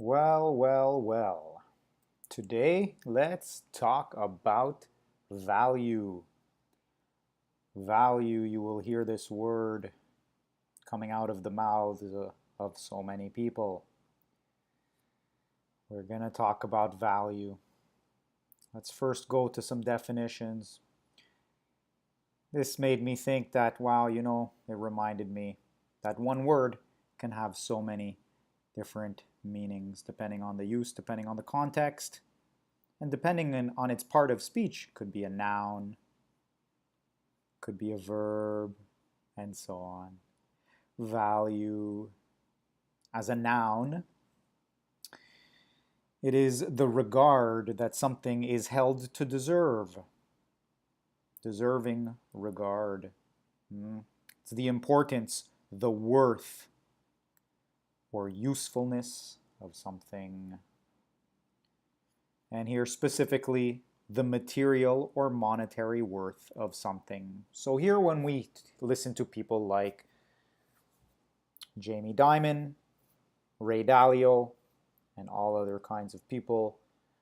Well, well, well. Today, let's talk about value. Value, you will hear this word coming out of the mouths of so many people. We're going to talk about value. Let's first go to some definitions. This made me think that, wow, it reminded me that one word can have so many different meanings depending on the use, depending on the context, and depending on its part of speech. Could be a noun, could be a verb, and so on. Value. As a noun, it is the regard that something is held to deserve. Deserving regard. It's the importance, the worth, or usefulness of something. And here specifically, the material or monetary worth of something. So here when we listen to people like Jamie Dimon, Ray Dalio, and all other kinds of people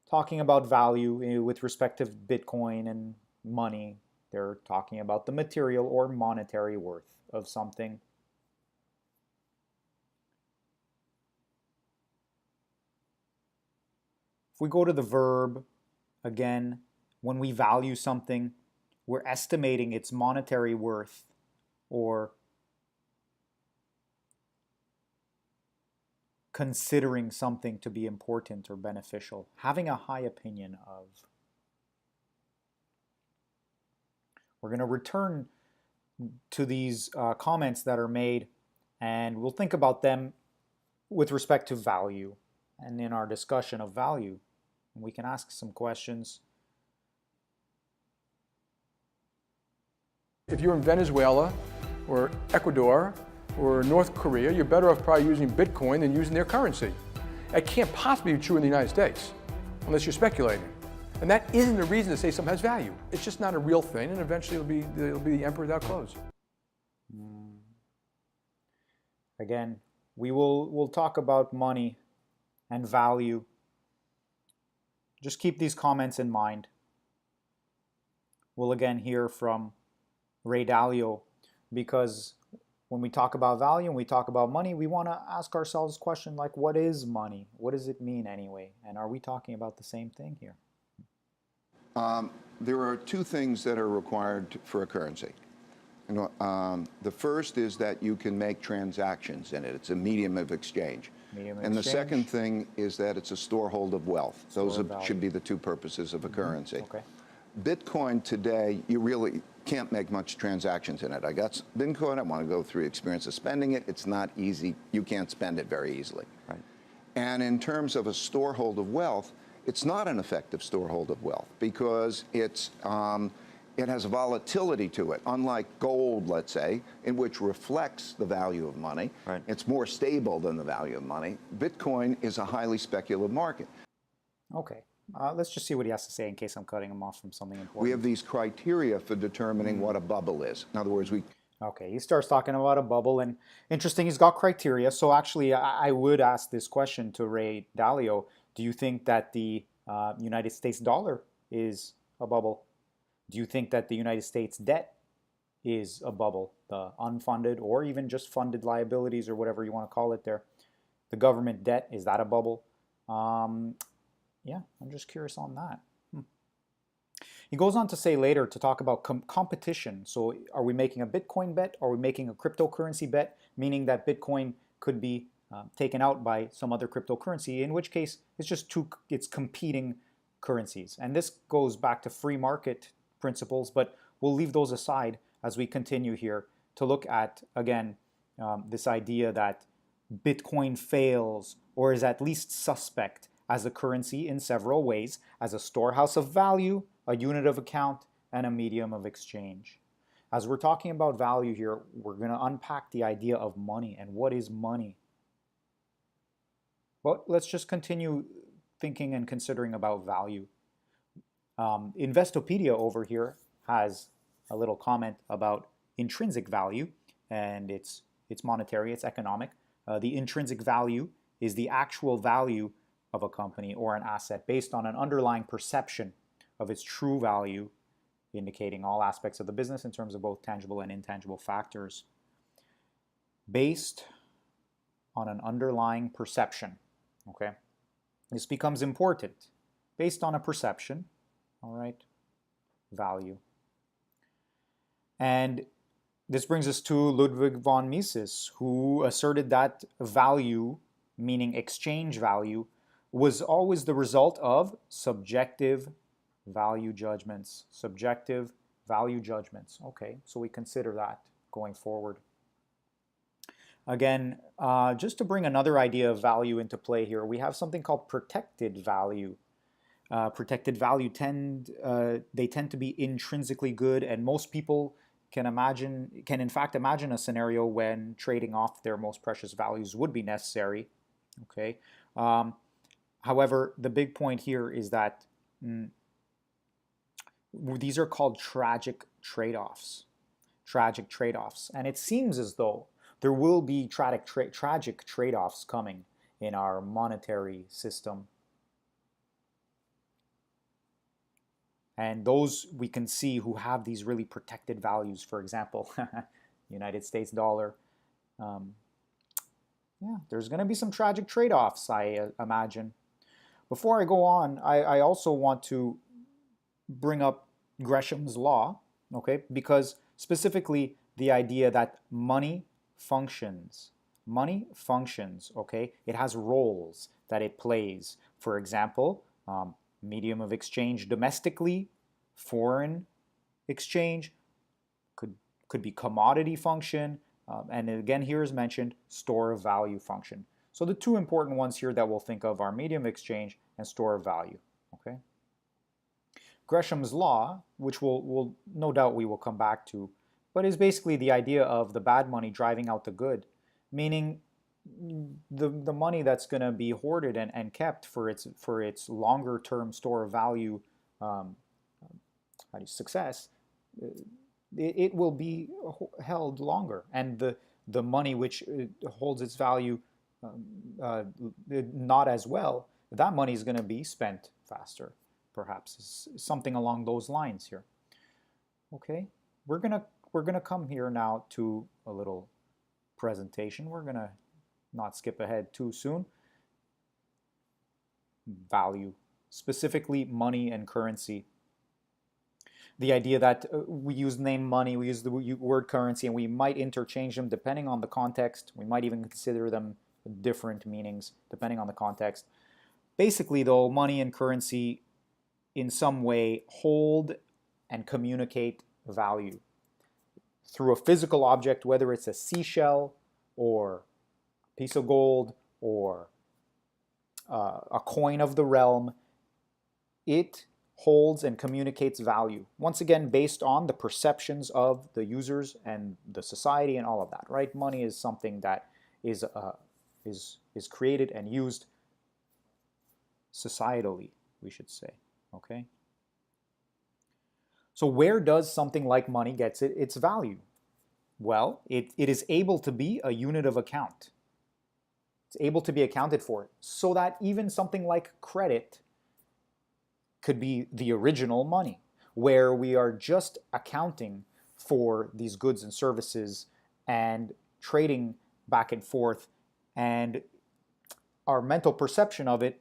talking about value with respect to Bitcoin and money, they're talking about the material or monetary worth of something. If we go to the verb, again, when we value something, we're estimating its monetary worth or considering something to be important or beneficial, having a high opinion of. We're going to return to these comments that are made, and we'll think about them with respect to value and in our discussion of value. We can ask some questions. If you're in Venezuela or Ecuador or North Korea, you're better off probably using Bitcoin than using their currency. That can't possibly be true in the United States, unless you're speculating. And that isn't a reason to say something has value. It's just not a real thing, and eventually it'll be the emperor without clothes. Again, we'll talk about money and value. Just keep these comments in mind. We'll again hear from Ray Dalio, because when we talk about value and we talk about money, we want to ask ourselves a question like, what is money? What does it mean anyway? And are we talking about the same thing here? There are two things that are required for a currency. The first is that you can make transactions in it. It's a medium of exchange. The second thing is that it's a storehold of wealth. Those should be the two purposes of a currency. Okay. Bitcoin today, you really can't make much transactions in it. I got Bitcoin, I want to go through the experience of spending it. It's not easy. You can't spend it very easily. Right. And in terms of a storehold of wealth, it's not an effective storehold of wealth because it has a volatility to it, unlike gold, let's say, in which reflects the value of money. Right. It's more stable than the value of money. Bitcoin is a highly speculative market. Okay. Let's just see what he has to say in case I'm cutting him off from something important. We have these criteria for determining what a bubble is. In other words, Okay, he starts talking about a bubble, and interesting, he's got criteria. So actually, I would ask this question to Ray Dalio. Do you think that the United States dollar is a bubble? Do you think that the United States debt is a bubble? The unfunded or even just funded liabilities or whatever you want to call it there. The government debt, is that a bubble? Yeah, I'm just curious on that. He goes on to say later to talk about competition. So are we making a Bitcoin bet? Are we making a cryptocurrency bet? Meaning that Bitcoin could be taken out by some other cryptocurrency, in which case it's competing currencies. And this goes back to free market principles, but we'll leave those aside as we continue here to look at, again, this idea that Bitcoin fails or is at least suspect as a currency in several ways, as a storehouse of value, a unit of account, and a medium of exchange. As we're talking about value here, we're going to unpack the idea of money and what is money. But let's just continue thinking and considering about value. Investopedia over here has a little comment about intrinsic value, and it's monetary, it's economic. The intrinsic value is the actual value of a company or an asset based on an underlying perception of its true value, indicating all aspects of the business in terms of both tangible and intangible factors. Based on an underlying perception, okay? This becomes important. Based on a perception, all right, value. And this brings us to Ludwig von Mises, who asserted that value, meaning exchange value, was always the result of subjective value judgments. Subjective value judgments. Okay, so we consider that going forward. Again, just to bring another idea of value into play here, we have something called protected value. Protected value tend to be intrinsically good, and most people can in fact imagine a scenario when trading off their most precious values would be necessary. Okay. However, the big point here is that these are called tragic trade-offs. Tragic trade-offs, and it seems as though there will be tragic trade-offs coming in our monetary system. And those we can see who have these really protected values, for example, United States dollar. Yeah, there's going to be some tragic trade-offs, I imagine. Before I go on, I also want to bring up Gresham's law, okay? Because specifically the idea that money functions, okay? It has roles that it plays. For example, medium of exchange domestically, foreign exchange, could be commodity function, and again here is mentioned store of value function. So the two important ones here that we'll think of are medium of exchange and store of value. Okay. Gresham's law, which we'll no doubt we will come back to, but is basically the idea of the bad money driving out the good, meaning the money that's going to be hoarded and kept for its longer term store of value success, it will be held longer, and the money which holds its value not as well, that money is going to be spent faster, perhaps something along those lines here. Okay, we're gonna come here now to a little presentation. We're gonna not skip ahead too soon. Value, specifically money and currency. The idea that we use the name money, we use the word currency, and we might interchange them depending on the context. We might even consider them different meanings depending on the context. Basically, though, money and currency in some way hold and communicate value through a physical object, whether it's a seashell or a piece of gold or a coin of the realm. It holds and communicates value, once again based on the perceptions of the users and the society and all of that, right? Money is something that is created and used societally, we should say. Okay, so where does something like money get its value? Well, it is able to be a unit of account. It's able to be accounted for, so that even something like credit could be the original money, where we are just accounting for these goods and services and trading back and forth, and our mental perception of it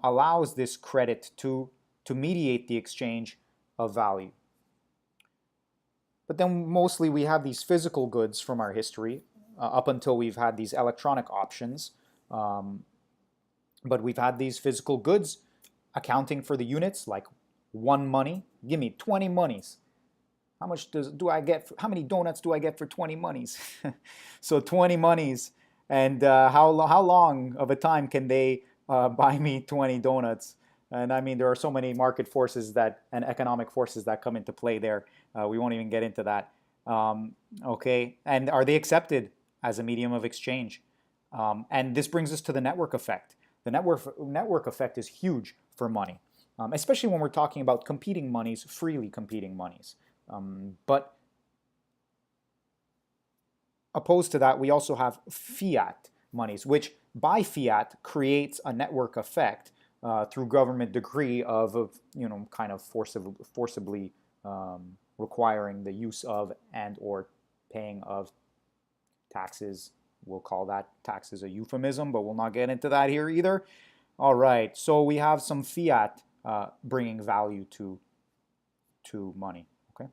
allows this credit to mediate the exchange of value. But then mostly we have these physical goods from our history up until we've had these electronic options. But we've had these physical goods accounting for the units, like one money. Give me 20 monies. How much do I get? How many donuts do I get for 20 monies? So 20 monies, and how long of a time can they buy me 20 donuts? And I mean, there are so many market forces and economic forces that come into play there. We won't even get into that. Okay, and are they accepted as a medium of exchange? And this brings us to the network effect. The network effect is huge for money, especially when we're talking about competing monies, freely competing monies. But opposed to that, we also have fiat. monies, which by fiat creates a network effect through government decree of kind of forcibly requiring the use of and or paying of taxes. We'll call that taxes a euphemism, but we'll not get into that here either. All right, so we have some fiat bringing value to money. Okay.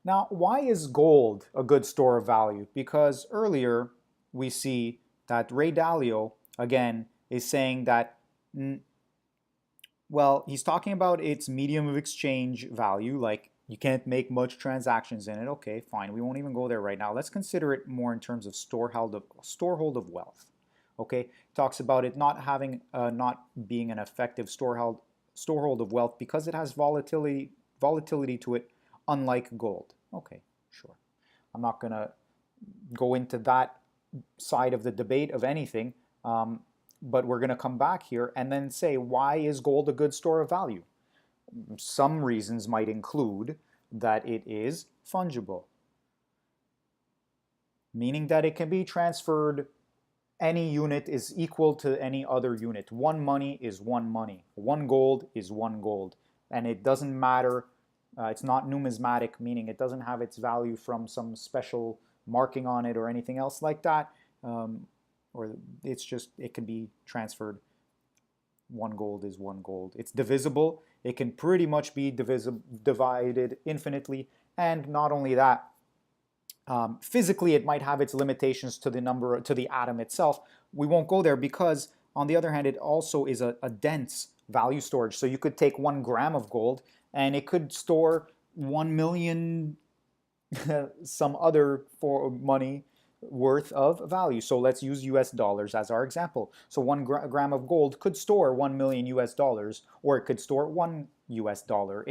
Now, why is gold a good store of value? Because earlier we see that Ray Dalio again is saying that, well, he's talking about its medium of exchange value, like you can't make much transactions in it. Okay, fine. We won't even go there right now. Let's consider it more in terms of storehold of wealth. Okay, talks about it not having, not being an effective storehold of wealth because it has volatility to it, unlike gold. Okay, sure. I'm not gonna go into that side of the debate of anything, but we're gonna come back here and then say, why is gold a good store of value? Some reasons might include that it is fungible, meaning that it can be transferred. Any unit is equal to any other unit. One money is one money. One gold is one gold. And it doesn't matter, it's not numismatic, meaning it doesn't have its value from some special marking on it or anything else like that. Or it's just, it can be transferred. One gold is one gold. It's divisible. It can pretty much be divided infinitely. And not only that, physically it might have its limitations to the atom itself. We won't go there because, on the other hand, it also is a dense value storage. So you could take 1 gram of gold and it could store 1 million some other for money worth of value. So let's use US dollars as our example. So 1 gram of gold could store 1 million US dollars, or it could store 1 US dollar.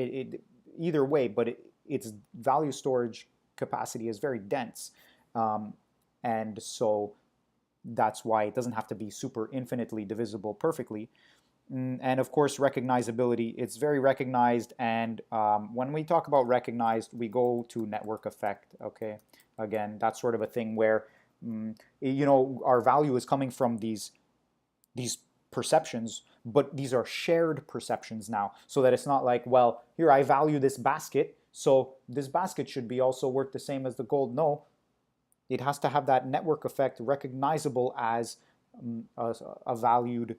Either way, but its value storage capacity is very dense. And so that's why it doesn't have to be super infinitely divisible perfectly. And of course, recognizability, it's very recognized. And when we talk about recognized, we go to network effect, okay? Again, that's sort of a thing where, our value is coming from these perceptions, but these are shared perceptions now. So that it's not like, well, here I value this basket, so this basket should be also worth the same as the gold. No, it has to have that network effect, recognizable as a valued,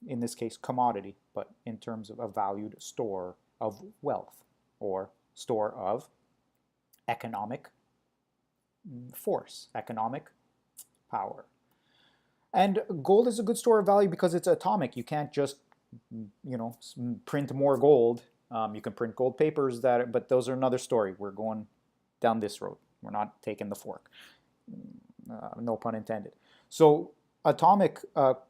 in this case, commodity, but in terms of a valued store of wealth or store of economic force, economic power. And gold is a good store of value because it's atomic. You can't just, print more gold. You can print gold papers, but those are another story. We're going down this road. We're not taking the fork. No pun intended. So atomic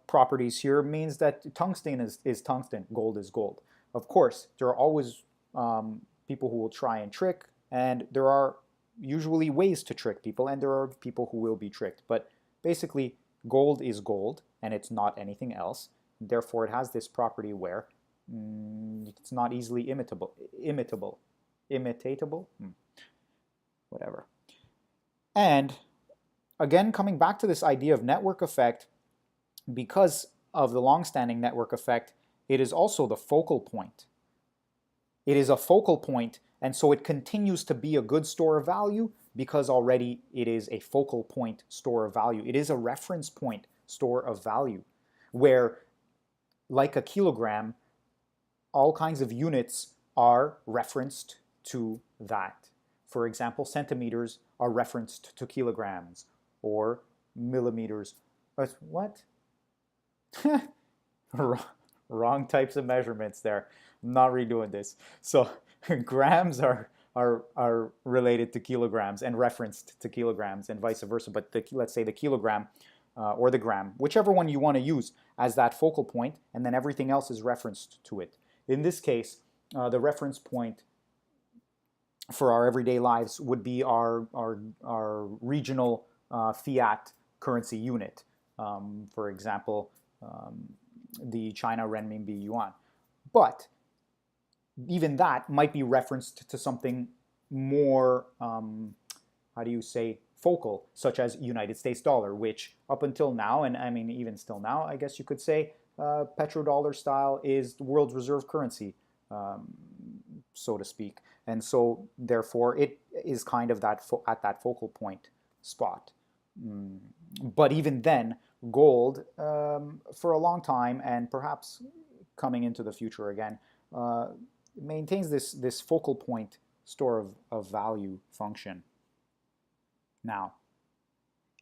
properties here means that tungsten is tungsten, gold is gold. Of course, there are always people who will try and trick, and there are usually ways to trick people, and there are people who will be tricked. But basically, gold is gold, and it's not anything else. Therefore, it has this property where it's not easily imitatable, whatever. And again, coming back to this idea of network effect, because of the long-standing network effect, it is also the focal point. It is a focal point, and so it continues to be a good store of value because already it is a focal point store of value. It is a reference point store of value where, like a kilogram, all kinds of units are referenced to that. For example, centimeters are referenced to kilograms, or millimeters. What? Wrong types of measurements there. I'm not redoing this. So grams are related to kilograms and referenced to kilograms and vice versa. But let's say the kilogram or the gram, whichever one you want to use as that focal point, and then everything else is referenced to it. In this case, the reference point for our everyday lives would be our regional fiat currency unit. For example, the China renminbi yuan. But even that might be referenced to something more, how do you say, focal, such as United States dollar, which up until now, and I mean even still now, I guess you could say, petrodollar style is the world's reserve currency, so to speak. And so therefore it is kind of that at that focal point spot. But even then, gold, for a long time, and perhaps coming into the future again, maintains this focal point store of value function. Now,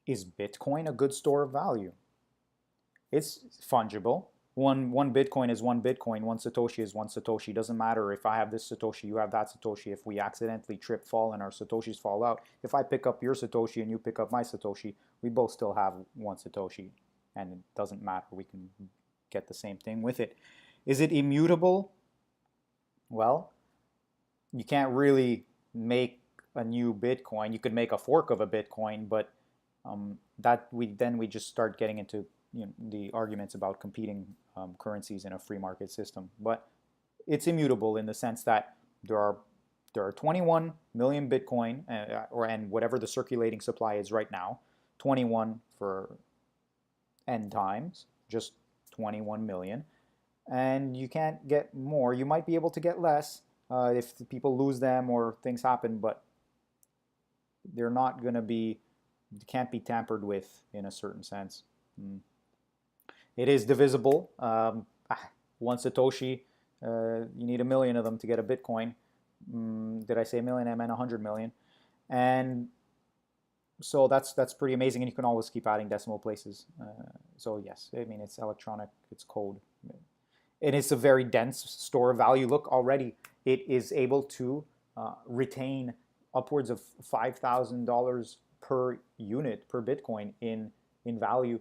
is Bitcoin a good store of value? It's fungible. One Bitcoin is one Bitcoin. One Satoshi is one Satoshi. Doesn't matter if I have this Satoshi, you have that Satoshi. If we accidentally trip, fall, and our Satoshis fall out, if I pick up your Satoshi and you pick up my Satoshi, we both still have one Satoshi. And it doesn't matter. We can get the same thing with it. Is it immutable? Well, you can't really make a new Bitcoin. You could make a fork of a Bitcoin, but we just start getting into the arguments about competing currencies in a free market system. But it's immutable in the sense that there are 21 million Bitcoin, and whatever the circulating supply is right now, 21 for n times, just 21 million. And you can't get more. You might be able to get less if people lose them or things happen, but they're not going to be, can't be tampered with in a certain sense. It is divisible. One Satoshi, you need 1 million of them to get a Bitcoin. Did I say a million? I meant 100 million. And so that's pretty amazing, and you can always keep adding decimal places. So yes, I mean, it's electronic, it's code. And it's a very dense store of value. Look, already it is able to retain upwards of $5,000 per unit, per Bitcoin in value.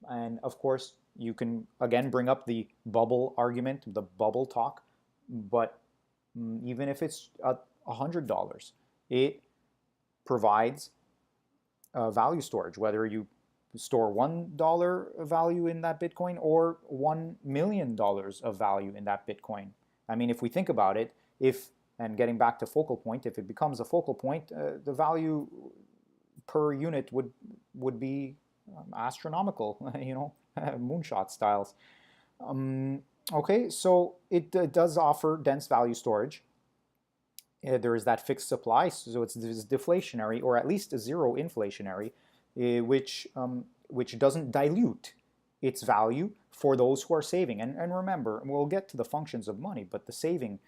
And of course, you can again bring up the bubble argument, the bubble talk, but even if it's $100, it provides value storage, whether you store $1 value in that Bitcoin or $1 million of value in that Bitcoin. I mean, if we think about it, and getting back to focal point, if it becomes a focal point, the value per unit would be astronomical, moonshot styles. Okay, so it does offer dense value storage. There is that fixed supply, so it's deflationary, or at least zero inflationary, which doesn't dilute its value for those who are saving. And remember, we'll get to the functions of money, but the saving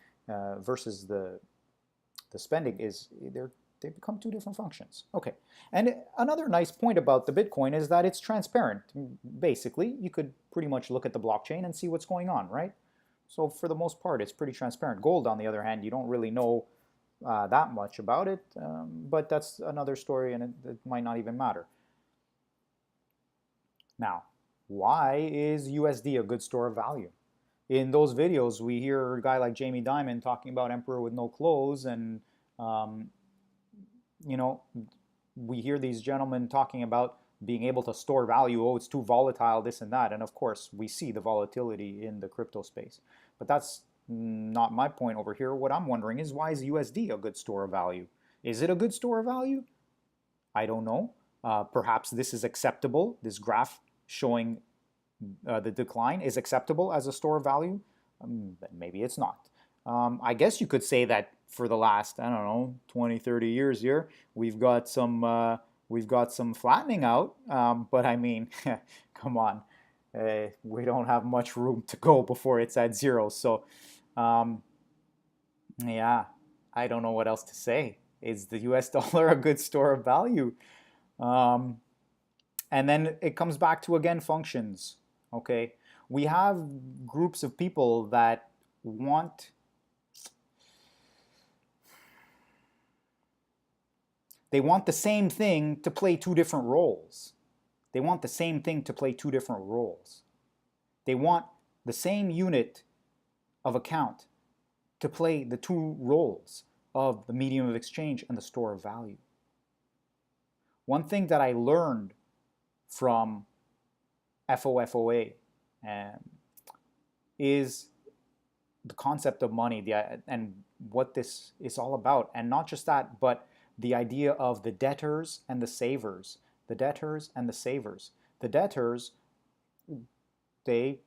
versus the spending they become two different functions. Okay, and another nice point about the Bitcoin is that it's transparent. Basically, you could pretty much look at the blockchain and see what's going on, right? So for the most part, it's pretty transparent. Gold, on the other hand, you don't really know that much about it, but that's another story, and it might not even matter. Now, why is USD a good store of value? In those videos, we hear a guy like Jamie Dimon talking about emperor with no clothes, and we hear these gentlemen talking about being able to store value. Oh, it's too volatile, this and that. And of course, we see the volatility in the crypto space. But that's not my point over here. What I'm wondering is, why is USD a good store of value? Is it a good store of value? I don't know. Perhaps this is acceptable. This graph showing the decline is acceptable as a store of value. Maybe it's not. I guess you could say that for the last, I don't know, 20, 30 years here, we've got some flattening out. But I mean, come on, we don't have much room to go before it's at zero. So, yeah, I don't know what else to say. Is the US dollar a good store of value? And then it comes back to, again, functions. Okay, we have groups of people that want the same thing to play two different roles. They want the same thing to play two different roles. They want the same unit of account to play the two roles of the medium of exchange and the store of value. One thing that I learned from FOFOA is the concept of money and what this is all about. And not just that, but the idea of the debtors and the savers. The debtors and the savers. The debtors, they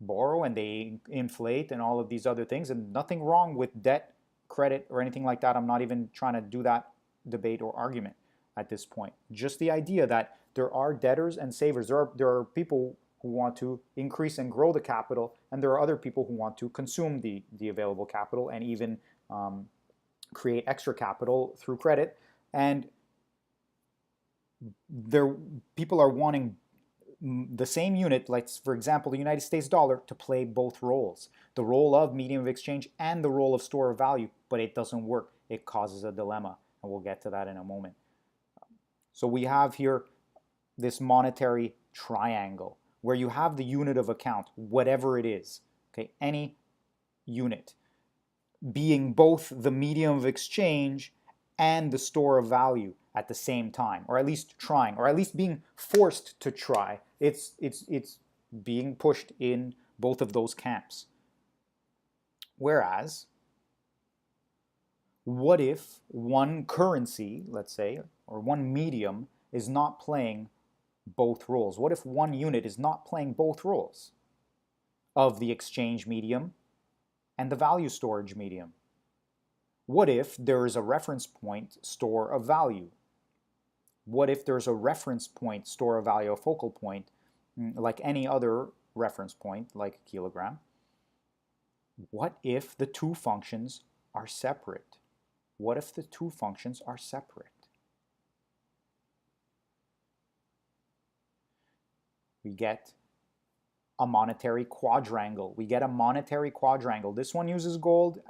borrow and they inflate and all of these other things, and nothing wrong with debt, credit, or anything like that. I'm not even trying to do that debate or argument at this point. Just the idea that there are debtors and savers. There are people who want to increase and grow the capital, and there are other people who want to consume the available capital and even create extra capital through credit. And people are wanting the same unit, like for example the United States dollar, to play both roles, the role of medium of exchange and the role of store of value, but it doesn't work. It causes a dilemma, and we'll get to that in a moment. So we have here this monetary triangle where you have the unit of account, whatever it is, okay, any unit, being both the medium of exchange and the store of value at the same time, or at least trying, or at least being forced to try. It's being pushed in both of those camps. Whereas, what if one currency, let's say, or one medium is not playing both roles? What if one unit is not playing both roles of the exchange medium and the value storage medium? What if there is a reference point store of value? What if there's a reference point store of value, a focal point, like any other reference point, like a kilogram? What if the two functions are separate? What if the two functions are separate? We get a monetary quadrangle. We get a monetary quadrangle. This one uses gold,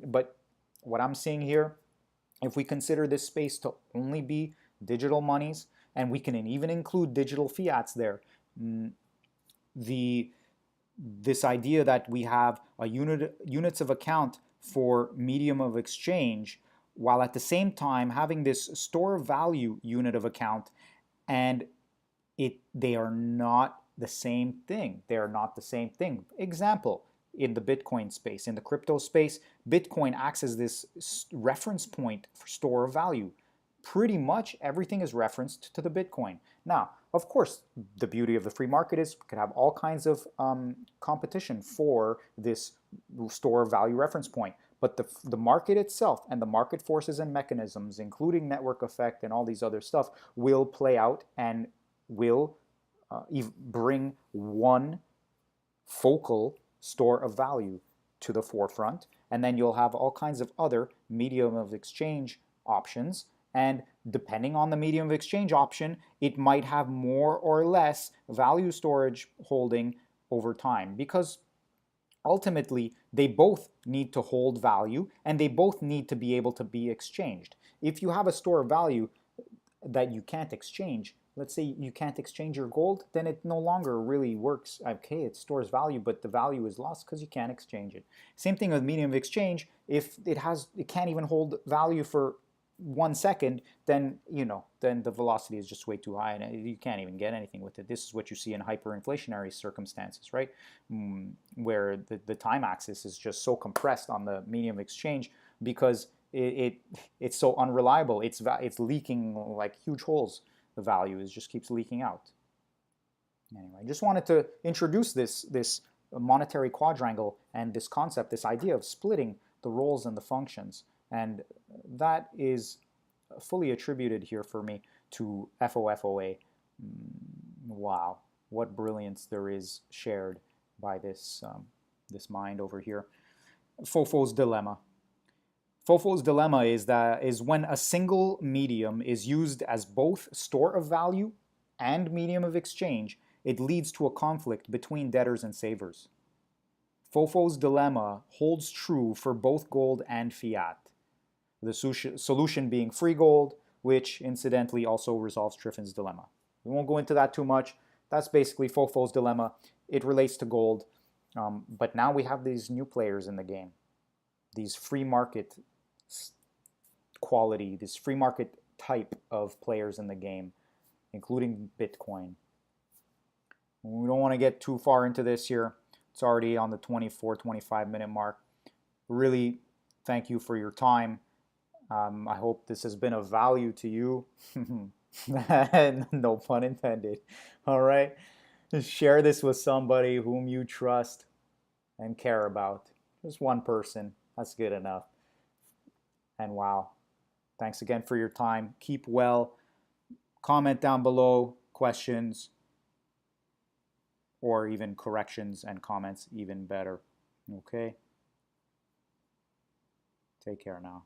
but what I'm seeing here, if we consider this space to only be digital monies, and we can even include digital fiats there, this idea that we have a units of account for medium of exchange, while at the same time having this store of value unit of account, and they are not the same thing. They are not the same thing. Example, in the Bitcoin space, in the crypto space, Bitcoin acts as this reference point for store of value. Pretty much everything is referenced to the Bitcoin. Now, of course, the beauty of the free market is we could have all kinds of competition for this store of value reference point. But the market itself and the market forces and mechanisms, including network effect and all these other stuff, will play out and will bring one focal store of value to the forefront, and then you'll have all kinds of other medium of exchange options, and depending on the medium of exchange option, it might have more or less value storage holding over time, because ultimately they both need to hold value and they both need to be able to be exchanged. If you have a store of value that you can't exchange, let's say you can't exchange your gold, then it no longer really works. Okay, it stores value, but the value is lost because you can't exchange it. Same thing with medium of exchange. If it can't even hold value for 1 second, then then the velocity is just way too high and you can't even get anything with it. This is what you see in hyperinflationary circumstances, right? Where the time axis is just so compressed on the medium of exchange because it's so unreliable. It's leaking like huge holes. The value just keeps leaking out. Anyway, I just wanted to introduce this monetary quadrangle and this concept, this idea of splitting the roles and the functions. And that is fully attributed here for me to FOFOA. Wow, what brilliance there is shared by this mind over here. Fofo's dilemma. Fofo's dilemma is when a single medium is used as both store of value and medium of exchange, it leads to a conflict between debtors and savers. Fofo's dilemma holds true for both gold and fiat. The solution being free gold, which incidentally also resolves Triffin's dilemma. We won't go into that too much. That's basically Fofo's dilemma. It relates to gold, but now we have these new players in the game, these free market quality, this free market type of players in the game, including Bitcoin. We don't want to get too far into this here. It's already on the 24-25 minute mark. Really, thank you for your time. I hope this has been of value to you. No pun intended. All right. Just share this with somebody whom you trust and care about. Just one person. That's good enough. And wow. Thanks again for your time. Keep well. Comment down below questions or even corrections and comments, even better. Okay? Take care now.